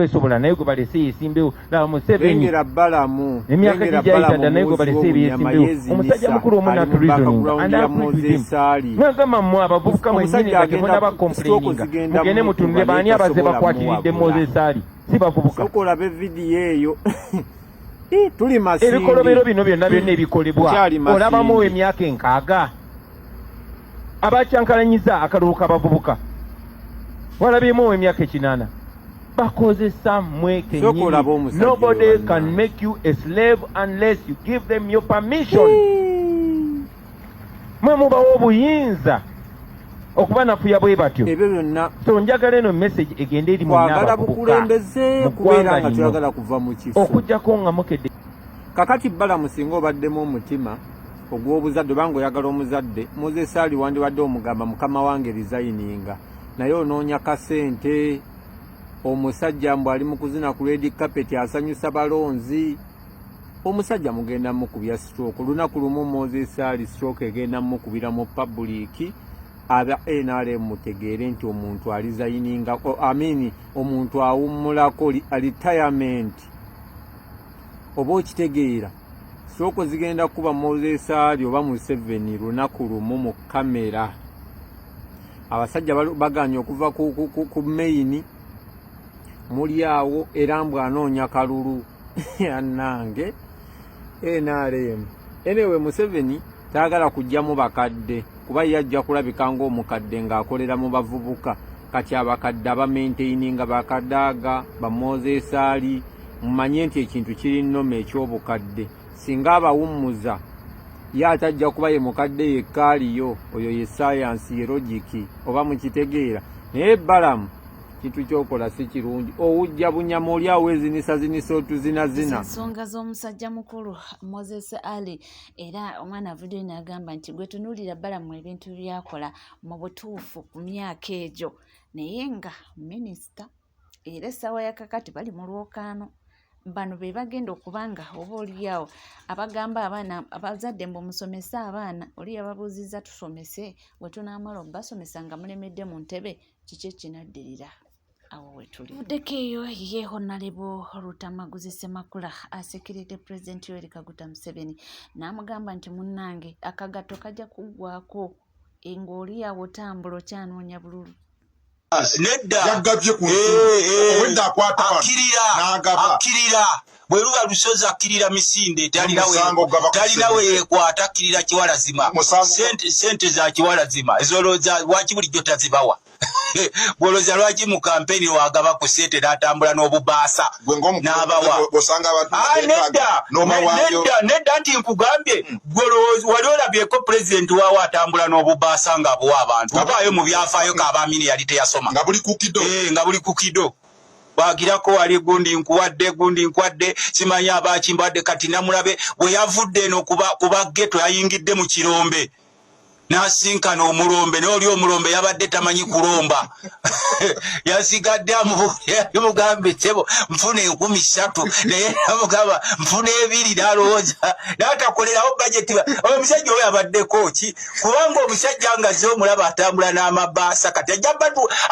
esobola naye gwe balese yesimbewo laba Museveni Bengera Balamu emyaka gijayitadda naye gwe balese yesimbewo omusajja mukulu omu natulizoningandamwagamba mmwe abavubuka mwennyini nga temuna bakomplaininga mugende mutunule baani abaze bakwatiridde Moses Ali si bavubuka sokola be vidiyo eyo tuli masindi ebikolobero bino byonna byonna ebikolebwa olabamu emyaka enkaaga abakyankalanyiza akalulu k'abavubuka walabyemu emyaka 8 bakozesa mmwe kenyini. Nobody can make you a slave unless you give them your permission. Mwe mubawo obuyinza okuba nafuya bwe batyo. Ebyo byonna so njagala eno message egende eri mwagala bukulembeze kubeera nga tuyagala kuva mu kifo okujjako nga mukedde kakati Balamu singa obaddemu omutima ogw'obuzadde obanga oyagala omuzadde Moses Ali wandibadde omugamba mukama wange resigninga naye onoonya kasente omusajja mbu ali mu kuzina ku red carpet asanyusa balonzi omusajja mugenda mukubya stroke lunaku lumu Moses Ali stroke egenda mukubira mu public aba NRM mutegeere nti omuntu alizayininga omuntu awummulako retirement oba okitegeera stroke zigenda kuba Moses Ali oba Museveni lunaku lumu mu kamera abasajja baganye okuva ku main muli awo era mbw anoonya kalulu annange NRM anyway Museveni taagala kujjamu bakadde kuba yajja kulabika ng'omukadde ng'akolera mu bavubuka kati abakadde abamaintaininga bakadaaga ba Moses Ali mumanye nti ekintu kiri nnome eky'obukadde singa abawummuza ye atajja kuba ye mukadde yekka aliyo oyo ye science ye logiki oba mukitegeera naye Balamu kintu kyokola si kirungi owujja bunyama oli awo ezinisaziniso otuzinazina ensonga z'omusajja mukulu Moses Ali era omwana video n'agamba nti gwe tunuulira Balamu ebintu byakola mu butuufu ku myaka egyo naye nga minisita era essaawa ya kakati bali mu lwokaano bano be bagenda okubanga oba oliawo abagamba abaana abazadde mbu musomese abaana oli yababuuzizza tusomese bwe tunaamala obasomesa nga mulemedde mu ntebe kiki ekinaddirira awo wetuli muddeko eyo ye Honorable Rutamaguzi Ssemakula asekiridde Pulezidenti Yoweri Kaguta Museveni n'amugamba nti munnange akagato kajja kuggwako ng'oli awo otambula okyanoonya bululu nedda yagabye ku wenda akwata akirira bwe luba lusozi akirira misinde talina we yekwata akirira kiwalazima sente za kiwalazima ezolooza waki bulijjo tazibawa bwolooza lwaki mu kampeni wagaba ku sente n'atambula n'obubaasa n'abawa nedda nti nkugambye wali olabyeko pulezidenti waawo atambula n'obubaasa ng'abuwa abantu avaayo mu byafaayo k'abaamini yali teyasoma nga buli ku kido bagirako wali gundi nkuwadde simanyi abakimbadde kati namulabe bwe yavudde eno kuba ghetto yayingidde mu kirombe n'asinkana omulombe n'oli omulombe yabadde tamanyi kulomba yasigadde amugambe ssebo nfuna 13 naye namugamba nfuna 2 n'alowooza n'atakolerawo bajeti omusajja oyo yabaddeko ki kubanga omusajja ngazze omulaba atambula n'amabaasa kati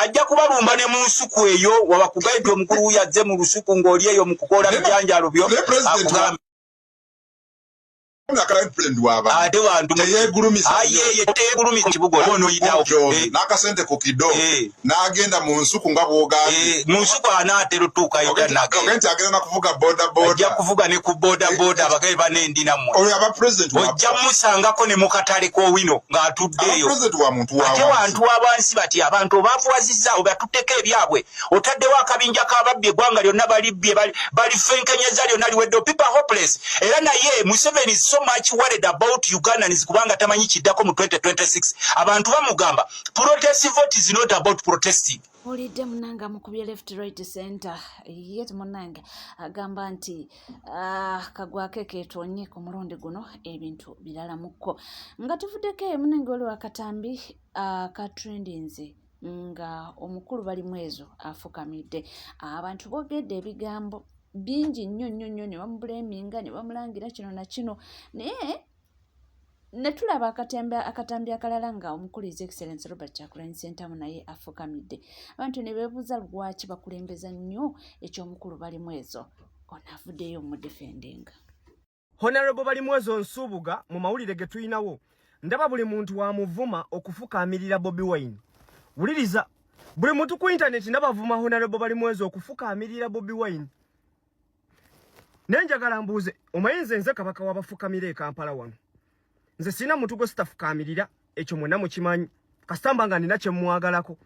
ajja kubalumba ne mu nsuku eyo wabakugaye nti omukulu yazze mu lusuku ng'oli eyo mu kukola bijanjalo byo akugamba ate bantu teyegulumisa kibugo ono yitawo n'akasente ku kido n'agenda mu nsuku nga bw'ogambye mu nsuku anaatera otuukayo nti agenda nakuvuga ajja kuvuga ne ku bodaboda abagabe banendi nammwe ojja musangako ne mu katale k'owino ng'atuddeeyo ate wantu abansi bati abantu obaavuwazizza obatutteko ebyabwe otaddewo akabinja k'ababbi eggwanga lyonna balibbye balifenkenyeza lyonna liwedde people hopeless era naye Museveni so much worried about Ugandans kubanga tamanyi kiddako mu 2026 abantu bamugamba protest vote is not about protesting olidde munanga mukubye left right center yet munanga agamba nti kagwake ketonye ku mulundi guno ebintu birala mukko nga tuvuddeko munanga oli wakatambi ka trendings nga omukulu bali mwezo afukamidde abantu bogedde ebigambo bingi nnyo ne bamubulaminga ne bamulangira kino na kino naye ne tulaba akatambi akalala nga omukulu His Excellency Robert Kyagulanyi Ssentamu naye afukamidde. Abantu ne beebuuza lwaki bakulembeza nnyo eky'omukulu Balimwezo onavuddeyo omudefendinga. Honorable Balimwezo Nsubuga mu mawulire ge tuyinawo ndaba buli muntu wa muvuma okufukaamirira Bobi Wine. Wuliriza buli muntu ku internet ndaba vuma Honorable Balimwezo okufukaamirira Bobi Wine. Nenjagala mbuuze omayinze nze kabaka w'abafukamira e Kampala wano. Nze sina muntu gwe sitafukaamirira ekyo mwena mukimanyi kasitamba nga nina kye mwagalako.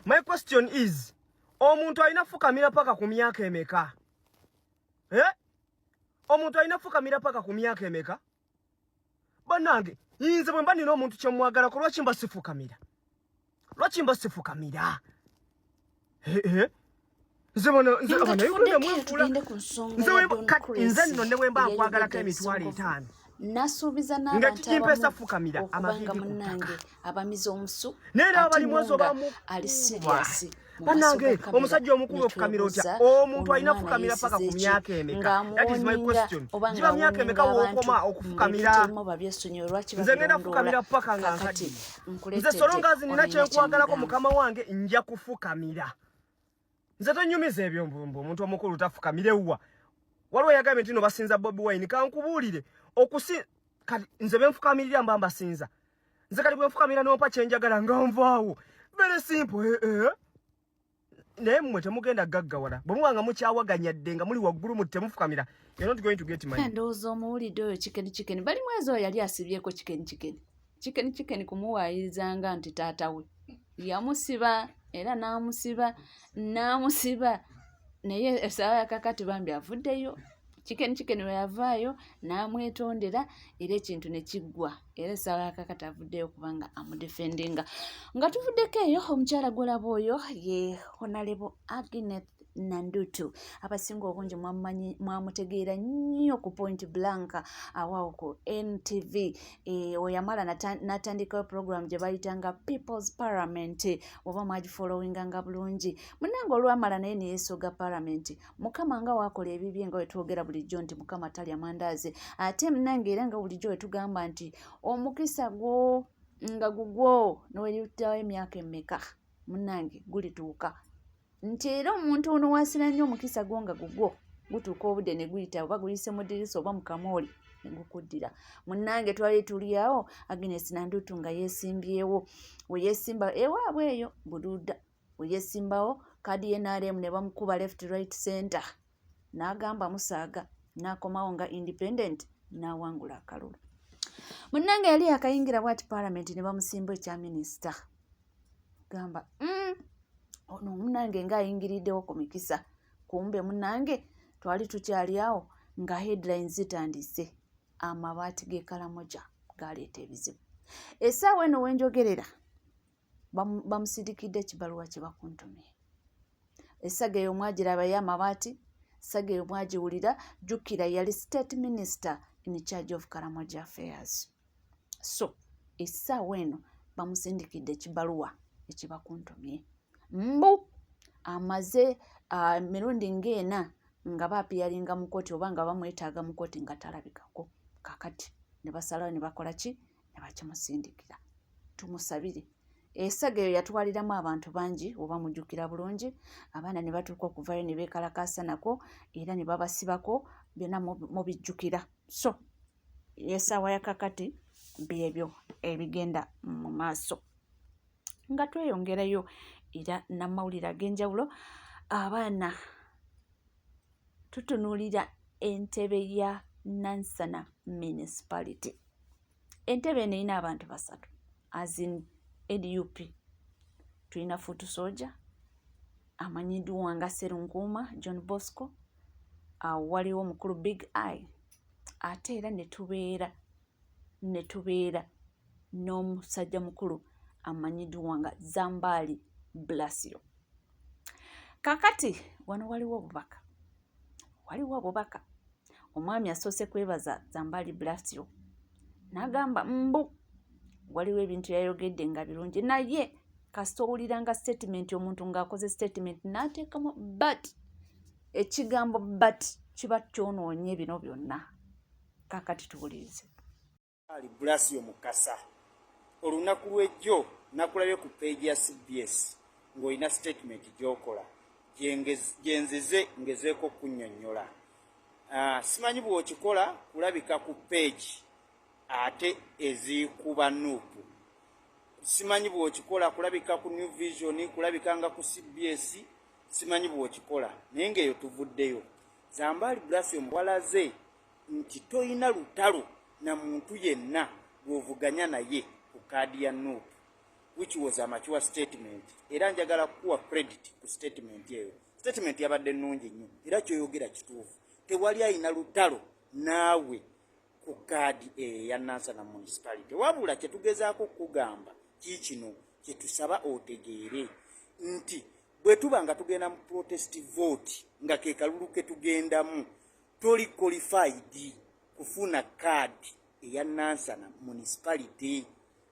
My question is omuntu alina fukamira paka ku myaka emeka? Omuntu alina fukamira paka ku myaka emeka? Banange nze bwe mba nina omuntu kye mwagalako lwaki mba sifukamira? Lwaki mba sifukamira? Nze nno ne bwe mba nkwagalako emitwalo 5 nasuubiza n'abantu fukamira amaviri munnange abamiza omusu nera Balimwezo ali serious banange omusajja omukulu ofukamira otya omuntu alina fukamira paka ku myaka emeka? That is my question. Jiba myaka emeka wokoma okufukamira? Nze ngenda fukamira paka nga nkadde. Nze solongazi nina kyenkwagalako mukama wange nja kufukamira. Nze tonyumiza ebyo mbumbu omuntu omukulu tafukamire wa waliwo yagambye nti no basinza Bobi Wine kankubuulire kati nze benfukamirira mba mbasinza. Nze kati bwe nfukamira n'ompa kyenjagala nga nvaawo very simple. Naye mmwe temugenda gaggawala bwe muba nga mukyawaganyadde nga muli waggulu mu temufukamira. You're not going to get money. Ndowooza omuwulidde oyo Chicken Balimwezo yali asibyeko Chicken kumuwaayirizanga nti taata we yamusiba era n'amusiba naye essaawa yakakati bambi avuddeyo. Chicken we yavaayo n'amwetondera era ekintu ne kiggwa era essaawa yakakati avuddeyo kubanga amudefendinga. Nga tuvuddeko eyo omukyala gwolaba oyo ye Honorable Agnes Nandutu abasinga obungi mwamutegeera nnyo ku Point Blank awawo ku NTV. Oyamala natandikawo program gye bayitanga People's Parliament oba mwagifollowinga nga bulungi. Munnange olwamala naye ne yeesooga Parliament mukama nga waakola ebibye nga wetwogera bulijjo nti mukama talya mandaazi. Ate munnange era nga bulijjo wetugamba nti omukisa gwo nga gugwo noweyitawo emyaka emeka munnange gulituuka. Nti era omuntu ono wasira nnyo omukisa gwo nga gugwo gutuuka obudde ne guyita oba guyise mu ddirisa oba mu kamooli ne gukuddira. Munnange twali tuli awo Agnes Nandutu nga yeesimbyewo. We yeesimba ewaabwe eyo Bududa we yeesimbawo kadi NRM ne bamukuba left right center n'agamba musaaga n'akomawo nga independent n'awangula akalulu. Munnange yali akayingira bw'ati Parliament ne bamusimba ekya minisita. Gamba ono munnange ng'ayingiriddewo ku mikisa kumbe munnange twali tukyali awo nga headlines zitandise amabaati g'e Karamoja galeeta ebizibu. Essaawa eno wenjogerera bamusindikidde ekibaluwa kye bakuntumye. Essaga eyo mwagirabayo amabaati, essaga eyo mwagiwulira jjukira yali state minister in charge of Karamoja affairs. So essaawa eno bamusindikidde ekibaluwa ekibakuntumye. Mbu amaze mirundi ng'ena nga baapiyaringa mu kkooti oba nga bamwetaaga mu kkooti nga talabikako. Kakati ne basalawo ne bakola ki? Ne bakimusindikira. Tumusabire. Essaga eyo yatwaliramu abantu bangi oba mujjukira bulungi. Abaana ne batuuka okuvayo ne beekalakaasa nako era ne babasibako byonna mubijjukira. So essaawa ya kakati byebyo ebigenda mu maaso. Nga tweyongerayo era n'amawulire ag'enjawulo abaana tutunuulira entebe ya Nansana municipality. Entebe eno erina abantu 3 as in NUP. Tulina Futu Soja amanyiddwa nga Sserunkuuma John Bosco, waliwo omukulu Big Eye, ate era ne tubeera n'omusajja mukulu amanyiddwa nga Zambali Blasio. Kakati wano waliwo obubaka. Omwami asoose kwebaza Zambali Blasio n'agamba mbu waliwo ebintu yayogedde nga birungi naye kasita owuliranga statement omuntu ng'akoze statement n'ateekamu but ekigambo but kiba kyonoonye bino byonna. Kakati tuwulirize. Blasio Mukasa olunaku lw'ejjo nakulabye ku page ya CBS ng'olina statement gy'okola gyenzize ngezeeko kunnyonnyola. Simanyi bw'okikola kulabika ku page ate ezikuba nuupu. Simanyi bw'okikola kulabika ku New Vision, kulabika nga ku CBS, simanyi bw'okikola naye ng'eyo tuvuddeyo. Zambali Blasio walaze nti toyina lutalo na muntu yenna bw'ovuganya naye ku kaadi ya nuupu, which was a mature statement. Era njagala kuwa credit ku statement eyo. Statement yabadde nnungi nnyo era kyoyogera kituufu. Tewali ayina lutalo naawe ku kaadi ya Nansana Municipality. Wabula kye tugezaako kugamba kino kye tusaba otegeere nti bwe tuba nga tugenda mu protest vote nga ke kalulu ke tugendamu toli qualified kufuna kaadi eya Nansana Municipality.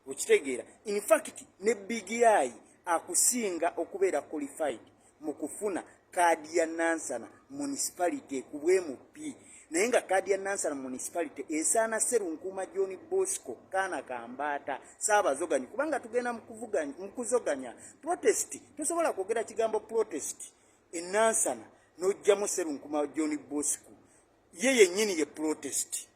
Okitegeera, in fact ne Big Eye akusinga okubeera qualified mu kufuna kaadi ya Nansana Municipality ku bwemupi. Naye nga kaadi ya Nansana Municipality esaana Sserunkuuma John Bosco Kaana Kambata Ssaabazoganya, kubanga tugenda mu kuzoganya protest. Tosobola kwogera kigambo protest e Nansana n'ojjamu Sserunkuuma John Bosco ye yennyini ye protest.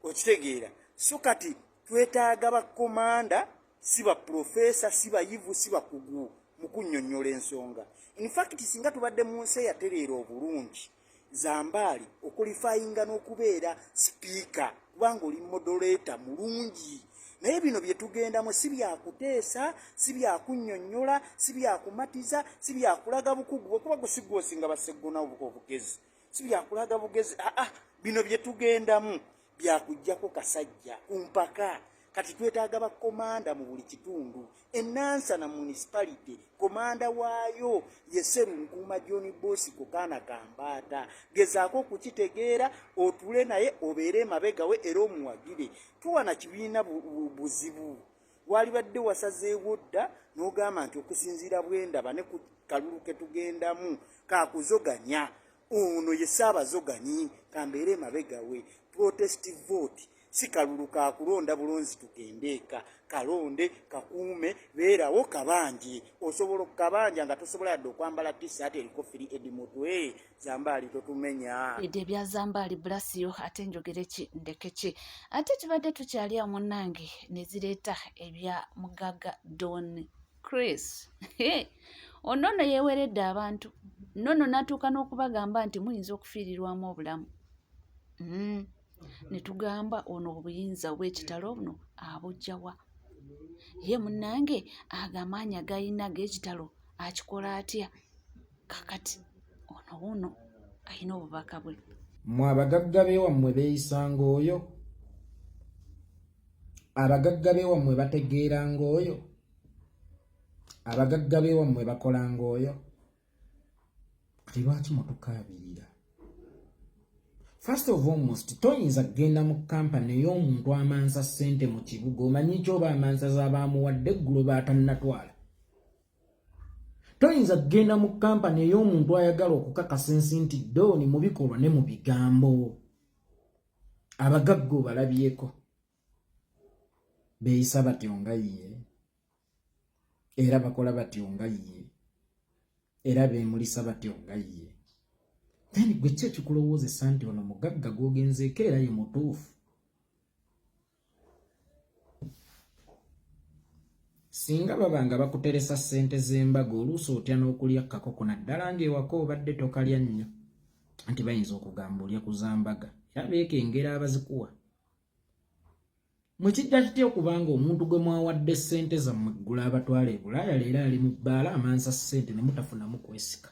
Okitegeera, so kati twetaaga bakomanda si ba profesa si bayivu si bakugu mu kunnyonnyola ensonga. In fact singa tubadde mu nsi eyatereera obulungi Zambali okulifayinga n'okubeera speaker kubanga oli moderator mulungi. Naye bino bye tugendamu si byakuteesa si byakunnyonnyola si byakumatiza si byakulaga bukugu okuba gusigwosinga baseggona obugezi si byakulaga bugezi. Bino bye tugendamu byakujjako kasajja ku mpaka. Kati twetaaga bakomanda mu buli kitundu. Nansana Municipality komanda waayo ye Sserunkuuma John Bosco Kaana Kambata. Gezaako okukitegeera otule naye obeere mabega we era omuwagire. Tuwana kibiina buzibu. Walibadde wasazeewo dda n'ogamba nti okusinziira bwendaba ne ku kalulu ke tugendamu kaakuzoganya. Ono ye Ssaabazoganyi kambeere mabega we. Protest vote si kalulu ka kulonda bulonzi tugendeeka. Kalonde kakuume beerawo kabanje. Osobola okukabanja nga tosobola yadde okwambala t-shirt eriko free edimotwe. Zambali totumenya ebyo bya Zambali Blasio. Ate njogere ki ndeke ki ate tubadde tukyali awo munnange ne zireeta ebya Mugaga Don Chris. Onono yeeweredde abantu nono natuuka n'okubagamba nti muyinza okufiirirwamu obulamu. Ne tugamba ono obuyinza bw'ekitalo buno abujjawa. Ye munnange agamaanyi agayina g'ekitalo akikola atya? Kakati ono wuno ayina obubaka bwe. Mwe abagagga beewammwe beeyisanga oyo? Abagagga beewammwe bategeeranga oyo? Abagagga beewammwe bakolanga oyo? Kati lwaki mutukaabirira? First of almost, toyinza kgenda mu kampani ey'omuntu amansa ssente mu kibuga omanyi ky'oba amansa z'abaamuwadde eggulo baatanatwala. Toyinza kgenda mu kampani ey'omuntu ayagala okukakasa ensi nti ddooni mu bikolwa ne mu bigambo. Abagagga obalabyeko beeyisa batyo nga ye era bakola batyo nga ye era beemulisa batyo nga ye. Then gwe ki ekikulowoozesa nti ono mugagga gw'ogenzeeko era ye mutuufu? Singa baba nga bakuteresa ssente z'embaga oluusi otya n'okulya kakoko naddala ng'ewaka obadde tokalya nnyo nti bayinza okugamba olya ku zambaga era beekengera abazikuwa. Mwe kijja kitya okubanga omuntu gwe mwawadde ssente zammwe ggula abatwala e Bulaaya leero ali mu bbaala amansa ssente ne mutafunamu kwesika?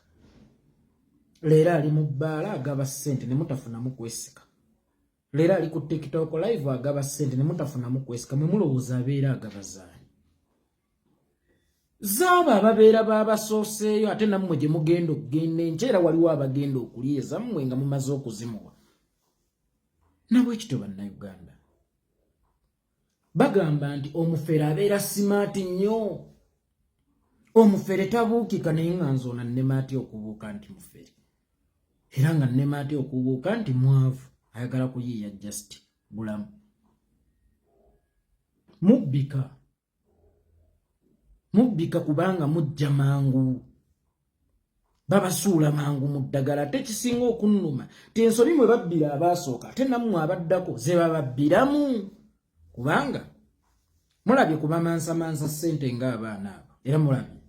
Leero ali mu bbaala agaba ssente ne mutafunamu kwesika? Leero ali ku TikTok live agaba ssente ne mutafunamu kwesika? Mwe mulowooza abeera agaba zaani? Zaaba ababeera baabasooseeyo ate nammwe gye mugenda okugenda enkya era waliwo abagenda okulya ezammwe nga mumaze okuzimuwa. Nabwekityo bannayuganda bagamba nti omufere abeera simaati nnyo. Omufere tabuukika naye nga nzoona nnema atya okubuuka nti mufere era nga nnema atya okubuuka nti mwavu ayagala kuyiiya just bulamu. mubbika kubanga mujja mangu babasuula mangu mu ddagala tekisinga okunnuma tensobi mwe babbira abaasooka ate nammwe abaddako ze bababbiramu kubanga mulabye kubamansamansa ssente ng'abaana abo era mulabye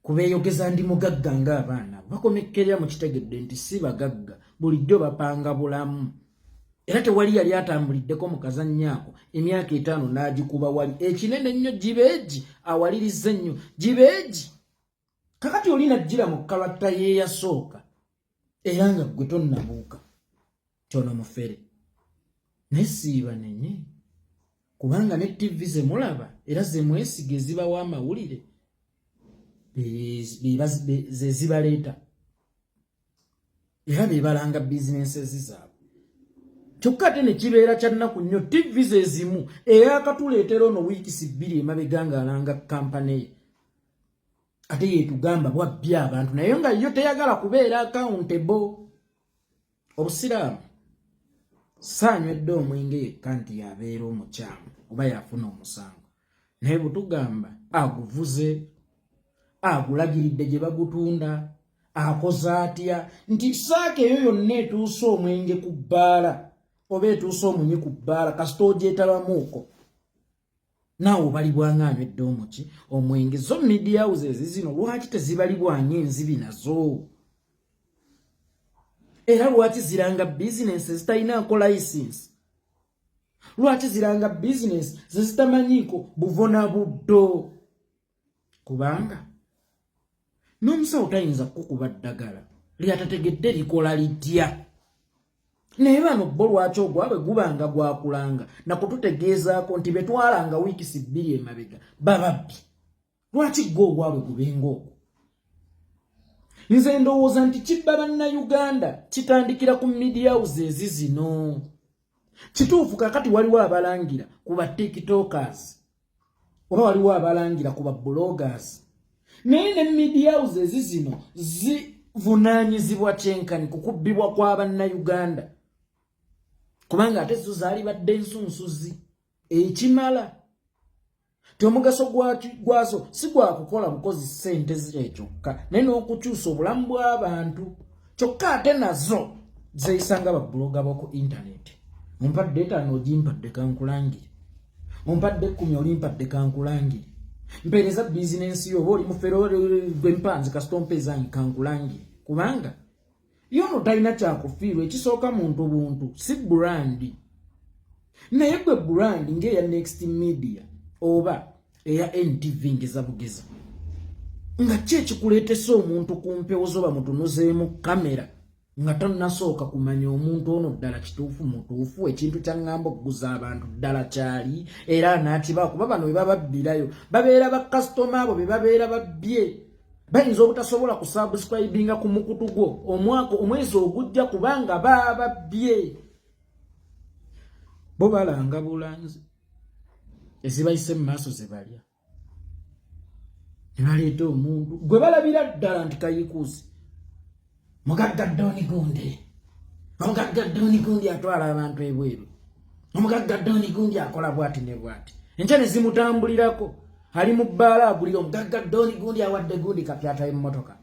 kubeeyogeza ndi mugagga ng'abaana abo bakomekkerera mu kitegedde nti si bagagga bulijjo bapanga bulamu era tewali yali atambuliddeko mu kazannyo ako emyaka 5 n'agikuba wali ekinene nnyo jibeegi awaliriza ennyo jibeegi kakati olina jjira mu kalata ye yasooka era nga gwe tonnabuuka kyono mufere nesiiba nenye kubanga ne TV ze mulaba era ze mwesiga ezibawa amawulire ze zibaleeta era bebalanga bizinensi zaabwe kyokka ate ne kibeera kya nnaku nnyo TV ze zimu eyakatuleetera ono wiikisi 2 emabega ng'alanga kampani ye ate yetugamba bwabbya abantu naye nga yo teyagala kubeera accountable. Obusiraamu saanywedde omwenge yekka nti yabeera omukyamu oba yafuna omusango naye butugamba aguvuze agulagiridde gye bagutunda akoze atya nti saaka eyo yonna etuuse omwenge ku bbaala oba etuuse omunyi ku bbaala kasita ogyetabamuuko naawe obalibwanga anywedde omuki omwenge zo media houses zino lwaki tezibalibwanga enzibi nazo era lwaki ziranga bizinesi zitalinaako license lwaki ziranga bizinesi zezitamanyiiko buvona buddo kubanga n'omusawo tayinza kukuba ddagala lyatategedde likola litya naye bano bo lwaki ogwabwe gubanga gwakulanga nakututegeezaako nti betwalanga wiikisi 2 emabega bababbi lwaki gwe ogwabwe gubenga okwo nze ndowooza nti kibba bannayuganda kitandikira ku media houses zino kituufu kakati waliwo abalangira ku ba tiktokers oba waliwo abalangira ku ba bloggers naye ne media houses zino zivunaanyizibwa kyenkani kukubbibwa kw'abannayuganda kubanga ate zo zaali badde nsunsuzi ekimala omugaso gwazo si gwa kukola bukozi ssente zire kyokka naye n'okukyusa obulamu bw'abantu kyokka ate nazo zeeyisanga babbuloga b'oku intaneti ompadde 5 ogimpadde kankulangire ompadde 10 olimpadde kankulangire mpeereza bizinensi yo oba oli mufere gwe mpanzi kasita ompeezange kankulangire kubanga yono talina kyakufiirwa ekisooka muntu buntu si burandi naye gwe burandi ng'eya next media oba eya NTV ngeza bugeza nga ki ekikuleetesa omuntu ku mpewo zoba mutunuzeemu kamera nga tonnasooka kumanya omuntu ono ddala kituufu mutuufu ekintu kyaŋŋamba okuguza abantu ddala kyali era anaatibaako kuba bano bwe bababbirayo babeera bakasitoma abo be babeera babbye bayinza obutasobola kusubscribinga ku mukutu gwo omwezi ogujja kubanga bababbye bo balanga bulanzi ezibayise mu maaso ze balya ne baleeta omuntu gwe balabira ddala nti kayikuuzi mugagga Doni Gundi atwala abantu ebweru omugagga Doni Gundi akola bwati ne bwati enkya ne zimutambulirako ali mu bbaala agulira omugagga Doni Gundi awadde gundi kapyata emmotoka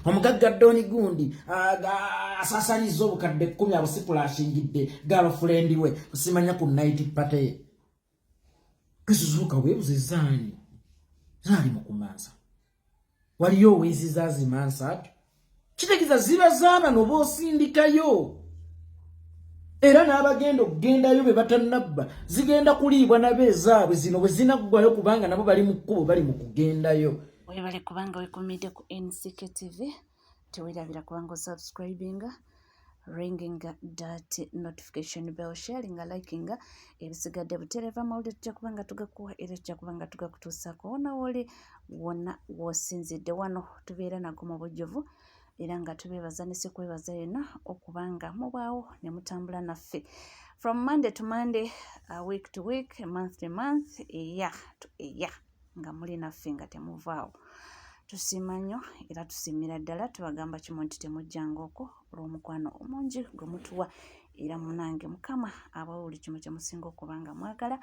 omugagga Doni Gundi asasanyizza obukadde 10 abusipulashingidde girlfriend we osimanya ku night party kisuzuka webuze zaani zaali mu kumansa waliyo owezi zazimansa ati kitegeeza ziba zaaba noba osindikayo era n'abagenda okugendayo be batannabba zigenda kuliibwa nabeezaabwe zino bwe zinaggwayo kubanga nabo bali mu kkubo bali mu kugendayo webale kubanga wekumidde ku NCK TV tewerabira kubanga osubscribinga ringing that notification bell sharing liking ebisigadde butereva mawulire tujja kubanga tugakuwa era tujja kubanga tugakutuusako wona woli wonna wosinzidde wano tubeera nago mu bujjuvu era nga tubeebaza ne sikwebaza yonna okubanga mubaawo ne mutambula naffe from Monday to Monday, week to week, month to month, year to year nga muli naffe nga temuvaawo tusiima nnyo era tusiimira ddala tubagamba kimu nti temujjanga okwo olw'omukwano omungi gwe mutuwa era munange mukama abawe buli kimu kye musinga okuba nga mwagala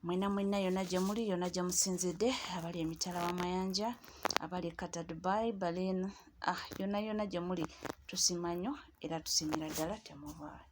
mwena yonna gye muli yonna gye musinzidde abali emitala w'amayanja abali kata Dubai Berlin yonna gye muli tusiima nnyo era tusiimira ddala temuvaayo.